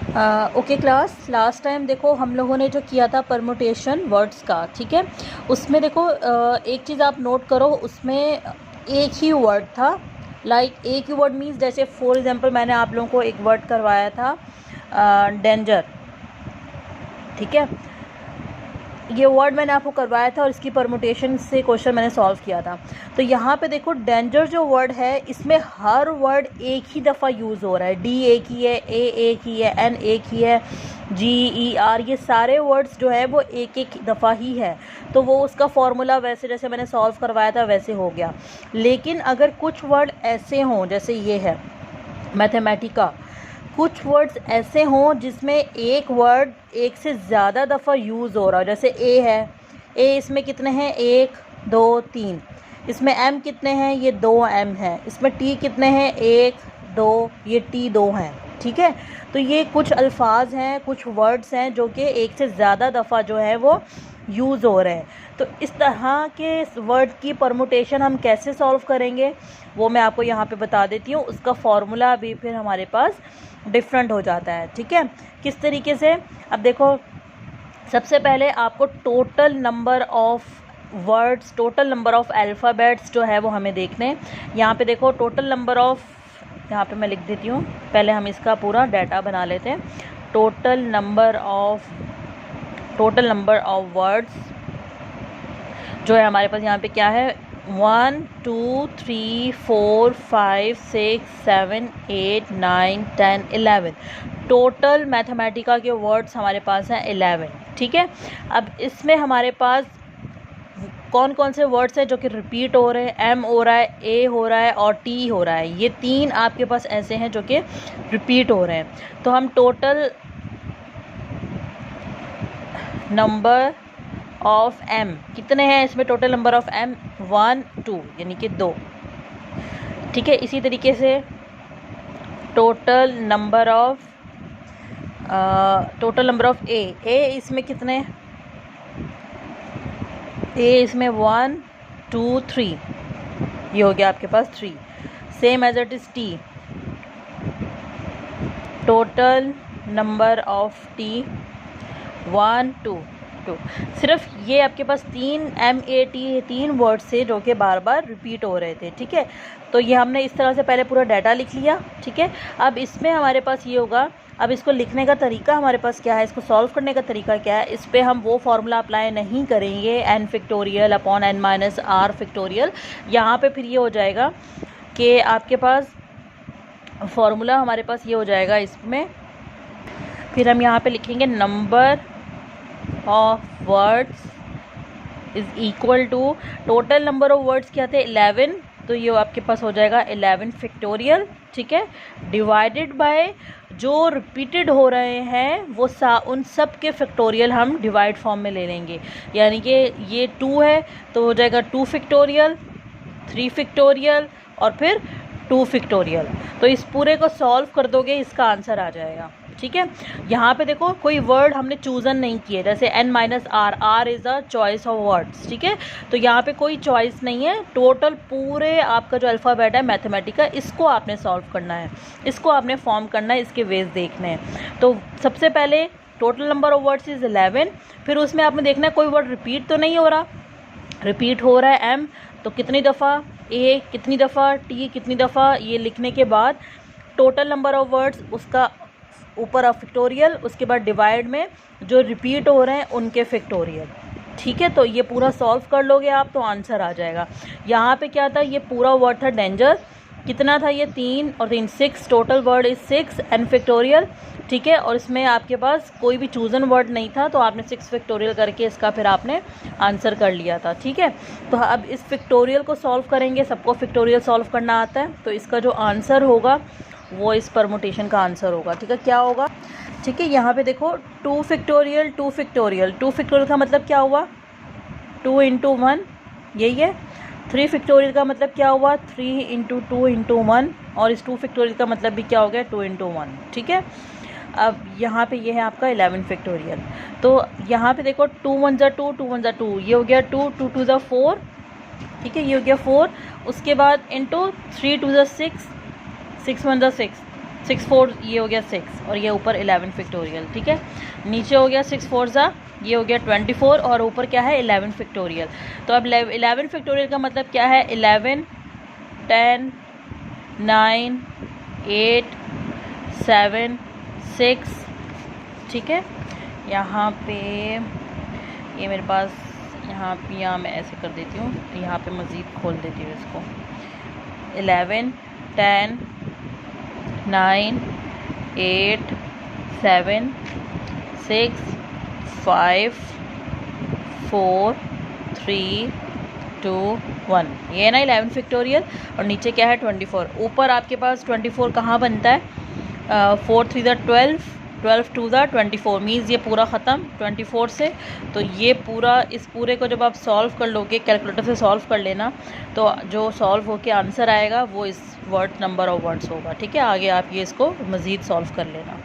Okay class, last time देखो हम लोगों ने जो किया था परमुटेशन वर्ड्स का, ठीक है। उसमें देखो एक चीज़ आप नोट करो, उसमें एक ही वर्ड था। एक ही वर्ड मीन्स जैसे फॉर एग्जांपल मैंने आप लोगों को एक वर्ड करवाया था डेंजर, ठीक है। ये वर्ड मैंने आपको करवाया था और इसकी परमुटेशन से क्वेश्चन मैंने सॉल्व किया था। तो यहाँ पे देखो डेंजर जो वर्ड है इसमें हर वर्ड एक ही दफ़ा यूज़ हो रहा है। डी एक ही है, ए एक ही है, एन एक ही है, जी ई आर, ये सारे वर्ड्स जो है वो एक एक दफ़ा ही है। तो वो उसका फॉर्मूला वैसे जैसे मैंने सॉल्व करवाया था वैसे हो गया। लेकिन अगर कुछ वर्ड ऐसे हों, जैसे ये है मैथमेटिका, कुछ वर्ड्स ऐसे हों जिसमें एक वर्ड एक से ज़्यादा दफ़ा यूज़ हो रहा है, जैसे ए है, ए इसमें कितने हैं, 1 2 3। इसमें एम कितने हैं, ये 2 एम हैं। इसमें टी कितने हैं, 1 2, ये टी 2 हैं, ठीक है। तो ये कुछ अल्फाज हैं, कुछ वर्ड्स हैं जो कि एक से ज़्यादा दफ़ा जो है वो यूज़ हो रहे हैं। तो इस तरह के वर्ड की परमुटेशन हम कैसे सॉल्व करेंगे वो मैं आपको यहाँ पे बता देती हूँ। उसका फॉर्मूला भी फिर हमारे पास डिफरेंट हो जाता है, ठीक है। किस तरीके से, अब देखो सबसे पहले आपको total number of words, total number of alphabets जो है वो हमें देखने हैं। यहाँ पे देखो टोटल नंबर ऑफ़, यहाँ पे मैं लिख देती हूँ, पहले हम इसका पूरा डाटा बना लेते हैं। टोटल नंबर ऑफ़ वर्ड्स जो है हमारे पास यहाँ पे क्या है, 1 2 3 4 5 6 7 8 9 10 11। टोटल मैथमेटिका के वर्ड्स हमारे पास हैं 11, ठीक है। अब इसमें हमारे पास कौन कौन से वर्ड्स हैं जो कि रिपीट हो रहे हैं, एम हो रहा है, ए हो रहा है और टी हो रहा है। ये 3 आपके पास ऐसे हैं जो कि रिपीट हो रहे हैं। तो हम टोटल नंबर ऑफ एम कितने हैं इसमें, टोटल नंबर ऑफ एम 1 2 यानी कि 2, ठीक है। इसी तरीके से टोटल नंबर ऑफ ए इसमें कितने, ए इसमें 1 2 3, ये हो गया आपके पास 3। Same as it is T, total number of T 1 2 2। सिर्फ ये आपके पास 3 MAT 3 वर्ड्स थे जो कि बार बार रिपीट हो रहे थे, ठीक है। तो ये हमने इस तरह से पहले पूरा डाटा लिख लिया, ठीक है। अब इसमें हमारे पास ये होगा, अब इसको लिखने का तरीका हमारे पास क्या है, इसको सॉल्व करने का तरीका क्या है। इस पर हम वो फार्मूला अप्लाई नहीं करेंगे n factorial upon n minus r factorial. यहाँ पे फिर ये हो जाएगा कि आपके पास फार्मूला हमारे पास ये हो जाएगा, इसमें फिर हम यहाँ पे लिखेंगे number of words is equal to, total number of words क्या थे 11, तो ये आपके पास हो जाएगा 11 फैक्टोरियल, ठीक है, डिवाइडेड बाय जो रिपीटेड हो रहे हैं वो उन सब के फैक्टोरियल हम डिवाइड फॉर्म में ले लेंगे। यानी कि ये 2 है तो हो जाएगा 2 फैक्टोरियल, 3 फैक्टोरियल और फिर 2 फैक्टोरियल। तो इस पूरे को सॉल्व कर दोगे, इसका आंसर आ जाएगा, ठीक है। यहाँ पे देखो कोई वर्ड हमने चूज़न नहीं किए, जैसे n minus R, R is a choice of words, ठीक है। तो यहाँ पे कोई चॉइस नहीं है, टोटल पूरे आपका जो अल्फ़ाबेट है मैथमेटिका, इसको आपने सॉल्व करना है, इसको आपने फॉर्म करना है, इसके वेज देखने हैं। तो सबसे पहले total number of words is 11, फिर उसमें आपने देखना है कोई वर्ड रिपीट तो नहीं हो रहा, रिपीट हो रहा है एम, तो कितनी दफ़ा, ए कितनी दफ़ा, टी कितनी दफ़ा, ये लिखने के बाद टोटल नंबर ऑफ वर्ड्स, उसका ऊपर ऑफ फैक्टोरियल, उसके बाद डिवाइड में जो रिपीट हो रहे हैं उनके फैक्टोरियल, ठीक है। तो ये पूरा सॉल्व कर लोगे आप तो आंसर आ जाएगा। यहाँ पे क्या था, ये पूरा वर्ड था डेंजर, कितना था ये 3 और 3 6, total word is 6 n factorial, ठीक है। और इसमें आपके पास कोई भी चूज़न वर्ड नहीं था तो आपने 6 फैक्टोरियल करके इसका फिर आपने आंसर कर लिया था, ठीक है। तो अब इस फैक्टोरियल को सॉल्व करेंगे, सबको फैक्टोरियल सॉल्व करना आता है, तो इसका जो आंसर होगा वो इस परमुटेशन का आंसर होगा, ठीक है। क्या होगा, ठीक है। यहाँ पे देखो 2 फैक्टोरियल 2 फैक्टोरियल, 2 फैक्टोरियल का मतलब क्या हुआ, 2 × 1, यही है। 3 फैक्टोरियल का मतलब क्या हुआ, 3 × 2 × 1, और इस 2 फैक्टोरियल का मतलब भी क्या हो गया, 2 × 1, ठीक है। अब यहाँ पे ये है आपका 11 फैक्टोरियल। तो यहाँ पे देखो 2 × 1 = 2, 2 × 1 = 2, ये हो गया 2, 2 × 2 = 4, ठीक है, ये हो गया 4। उसके बाद इंटू 3 × 2 = 6, 6 × 1 = 6, 6 4 ये हो गया 6 और ये ऊपर 11 फैक्टोरियल, ठीक है। नीचे हो गया 6 4 ज़ा, ये हो गया 24 और ऊपर क्या है 11 फैक्टोरियल। तो अब 11 फैक्टोरियल का मतलब क्या है 11 10 9 8 7 6, ठीक है। यहाँ पे ये मेरे पास यहाँ मैं ऐसे कर देती हूँ, यहाँ पे मज़ीद खोल देती हूँ इसको। 11 10 9 8 7 6 5 4 3 2 1, ये है ना 11 फैक्टोरियल। और नीचे क्या है 24। ऊपर आपके पास 24 कहाँ बनता है, 4 3 ज़ा 12, 12 2 ज़ा 24, मीन्स ये पूरा ख़त्म 24 से। तो ये पूरा, इस पूरे को जब आप सॉल्व कर लोगे, कैलकुलेटर से सॉल्व कर लेना, तो जो सॉल्व होके आंसर आएगा वो इस वर्ड नंबर ऑफ वर्ड्स होगा, ठीक है। आगे आप ये इसको मज़ीद सॉल्व कर लेना।